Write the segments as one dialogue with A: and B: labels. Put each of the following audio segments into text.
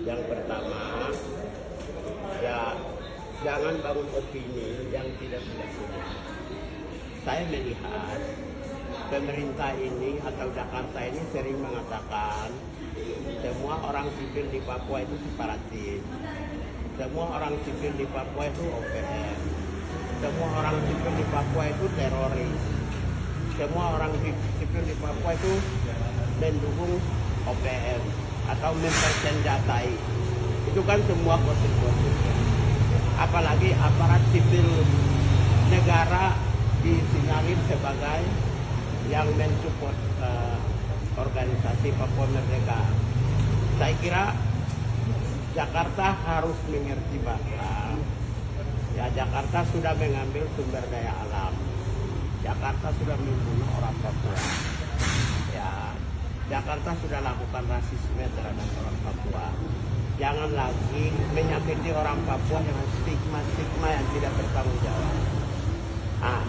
A: Yang pertama, ya jangan bangun opini yang tidak punya. Saya melihat pemerintah ini atau Jakarta ini sering mengatakan semua orang sipil di Papua itu separatis, semua orang sipil di Papua itu OPM, semua orang sipil di Papua itu teroris, semua orang sipil di Papua itu mendukung OPM atau mempersenjatai. Itu kan semua gosip-gosip. Apalagi aparat sipil negara disinyalir sebagai yang mensupport organisasi Papua Merdeka. Saya kira Jakarta harus mengerti bahwa ya Jakarta sudah mengambil sumber daya alam. Jakarta sudah membunuh orang Papua. Ya, Jakarta sudah lakukan rasisme terhadap orang Papua. Jangan lagi menyakiti orang Papua dengan stigma-stigma yang tidak bertanggung jawab. Nah,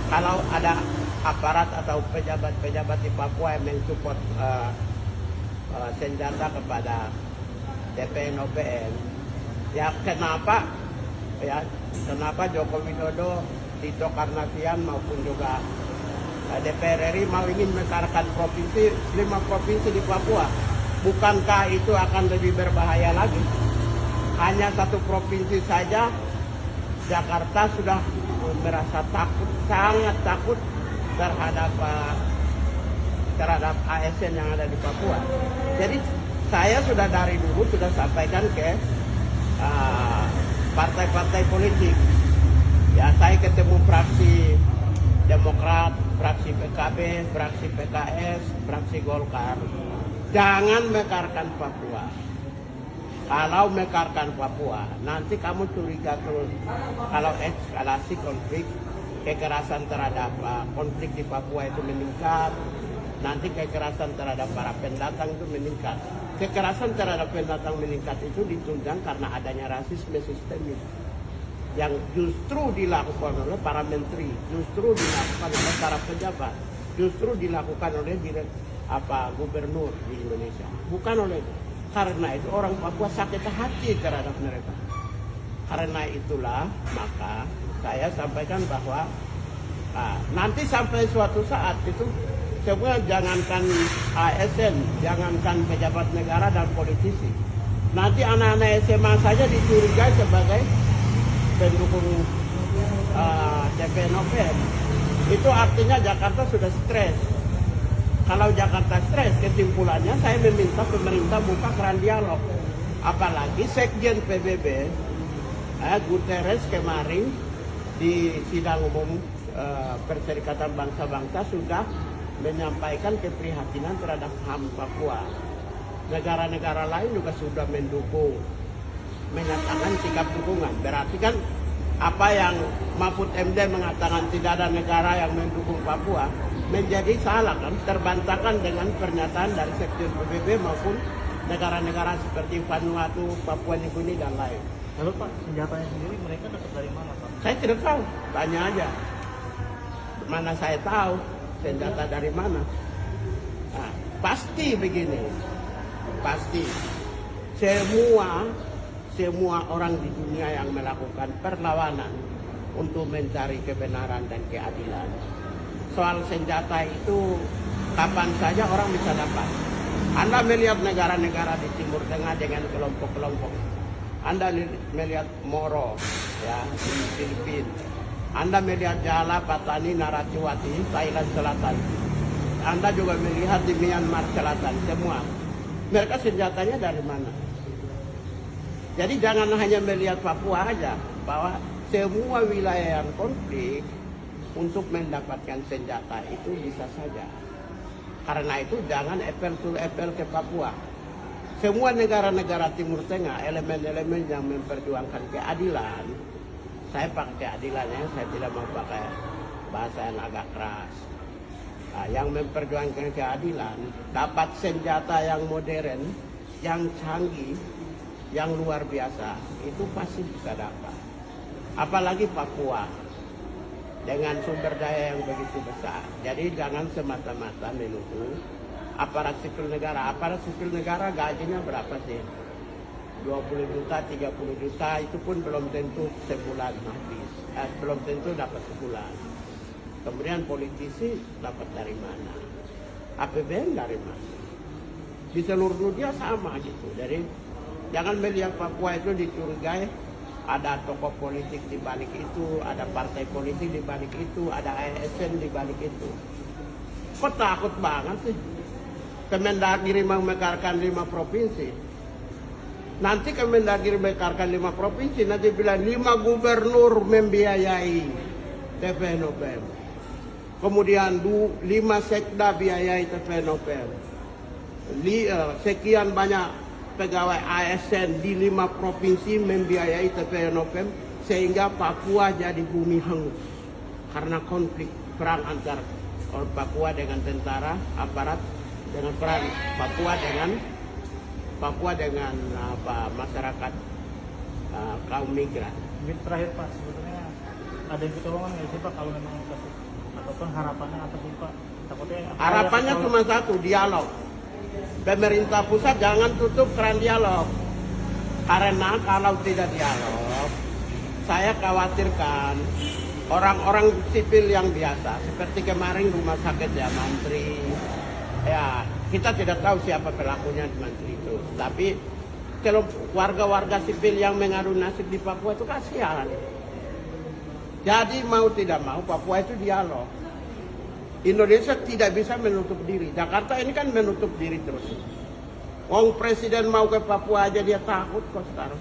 A: kalau ada aparat atau pejabat-pejabat di Papua yang mensupport senjata kepada TPN OPM, ya kenapa Joko Widodo, Tito Karnavian maupun juga DPR RI mau ingin mekarkan 5 provinsi di Papua? Bukankah itu akan lebih berbahaya lagi? Hanya 1 provinsi saja Jakarta sudah merasa takut, sangat takut terhadap ASN yang ada di Papua. Jadi saya sudah dari dulu sudah sampaikan ke partai-partai politik. Ya, saya ketemu fraksi Demokrat, fraksi PKB, fraksi PKS, fraksi Golkar. Jangan mekarkan Papua. Kalau mekarkan Papua, nanti kamu curiga terus. Kalau eskalasi konflik, kekerasan terhadap konflik di Papua itu meningkat, nanti kekerasan terhadap para pendatang itu meningkat. Kekerasan terhadap pendatang meningkat itu ditunjang karena adanya rasisme sistemik yang justru dilakukan oleh para menteri, justru dilakukan oleh para pejabat, justru dilakukan oleh gubernur di Indonesia, bukan oleh itu. Karena itu orang Papua sakit hati terhadap mereka. Karena itulah maka saya sampaikan bahwa nanti sampai suatu saat itu semua, jangankan ASN, jangankan pejabat negara dan politisi, nanti anak-anak SMA saja dicurigai sebagai pendukung TPN OPM. Itu artinya Jakarta sudah stres. Kalau Jakarta stres, kesimpulannya saya meminta pemerintah buka keran dialog. Apalagi Sekjen PBB Guterres kemarin di sidang umum Perserikatan Bangsa-Bangsa sudah menyampaikan keprihatinan terhadap HAM Papua. Negara-negara lain juga sudah mendukung, menyatakan sikap dukungan. Berarti kan apa yang Mahfud MD mengatakan tidak ada negara yang mendukung Papua menjadi salah, kan, terbantahkan dengan pernyataan dari Sekjen PBB maupun negara-negara seperti Vanuatu, Papua New Guinea dan lain.
B: Lalu Pak, senjatanya sendiri mereka dapat dari mana Pak?
A: Saya tidak tahu, tanya aja. Mana saya tahu senjata dari mana? Nah, pasti begini, pasti semua orang di dunia yang melakukan perlawanan untuk mencari kebenaran dan keadilan. Soal senjata itu kapan saja orang bisa dapat. Anda melihat negara-negara di Timur Tengah dengan kelompok-kelompok. Anda melihat Moro ya, di Filipina. Anda melihat Jala, Patani, Naratiwati, Thailand Selatan. Anda juga melihat di Myanmar Selatan, semua. Mereka senjatanya dari mana? Jadi jangan hanya melihat Papua aja, bahwa semua wilayah yang konflik untuk mendapatkan senjata itu bisa saja. Karena itu jangan apple to apple ke Papua. Semua negara-negara Timur Tengah, elemen-elemen yang memperjuangkan keadilan, saya pakai keadilannya, saya tidak mau pakai bahasa yang agak keras. Nah, yang memperjuangkan keadilan, dapat senjata yang modern, yang canggih, yang luar biasa, itu pasti bisa dapat. Apalagi Papua, dengan sumber daya yang begitu besar. Jadi jangan semata-mata menuduh aparat sipil negara. Aparat sipil negara gajinya berapa sih? 20 juta, 30 juta, itu pun belum tentu sebulan habis. Belum tentu dapat sebulan. Kemudian politisi dapat dari mana? APBN dari mana? Di seluruh dunia sama gitu. Jadi jangan melihat Papua itu dicurigai ada tokoh politik di balik itu, ada partai politik di balik itu, ada ASN di balik itu. Kok takut banget sih? Kemendagri memekarkan 5 provinsi. Nanti Kemendagri memekarkan 5 provinsi, nanti bilang 5 gubernur membiayai TPNOPM. Kemudian 5 sekda biayai TPNOPM. Sekian banyak pegawai ASN di 5 provinsi membiayai TPNOPM sehingga Papua jadi bumi hangus karena konflik perang antar Papua dengan tentara aparat dengan perang Papua dengan masyarakat kaum migran.
B: Mungkin terakhir Pak, sebetulnya ada yang ketolongan nggak sih Pak kalau memang kasih ataupun harapannya apa sih Pak? Takutnya
A: Harapannya cuma satu, dialog. Pemerintah pusat jangan tutup keran dialog. Karena kalau tidak dialog, saya khawatirkan orang-orang sipil yang biasa, seperti kemarin rumah sakit ya Mantri, ya kita tidak tahu siapa pelakunya di Mantri itu. Tapi kalau warga-warga sipil yang mengadu nasib di Papua itu kasihan. Jadi mau tidak mau Papua itu dialog. Indonesia tidak bisa menutup diri. Jakarta ini kan menutup diri terus. Wong presiden mau ke Papua aja dia takut kok sekarang.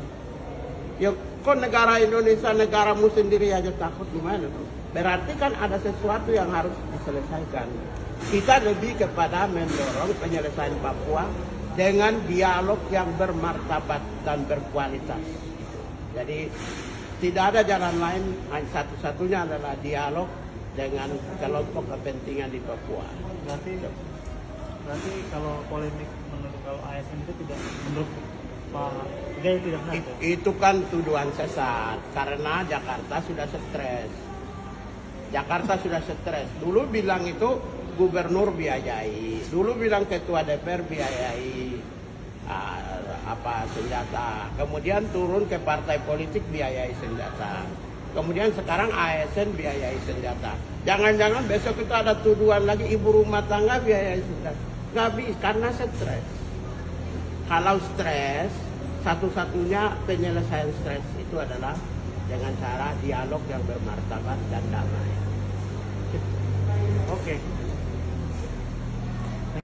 A: Ya kok negara Indonesia, negaramu sendiri aja takut gimana tuh? Berarti kan ada sesuatu yang harus diselesaikan. Kita lebih kepada mendorong penyelesaian Papua dengan dialog yang bermartabat dan berkualitas. Jadi tidak ada jalan lain, hanya satu-satunya adalah dialog dengan kelompok kepentingan di Papua.
B: Berarti kalau polemik menurut kalau ASN itu tidak menurut Pak Gaya tidak benar.
A: Itu kan tuduhan sesat karena Jakarta sudah stres. Jakarta sudah stres. Dulu bilang itu gubernur biayai, dulu bilang ketua DPR biayai senjata, kemudian turun ke partai politik biayai senjata. Kemudian sekarang ASN biayai senjata. Jangan-jangan besok itu ada tuduhan lagi ibu rumah tangga biayai senjata. Nggak bisa, karena stres. Kalau stres, satu-satunya penyelesaian stres itu adalah dengan cara dialog yang bermartabat dan damai.
B: Oke.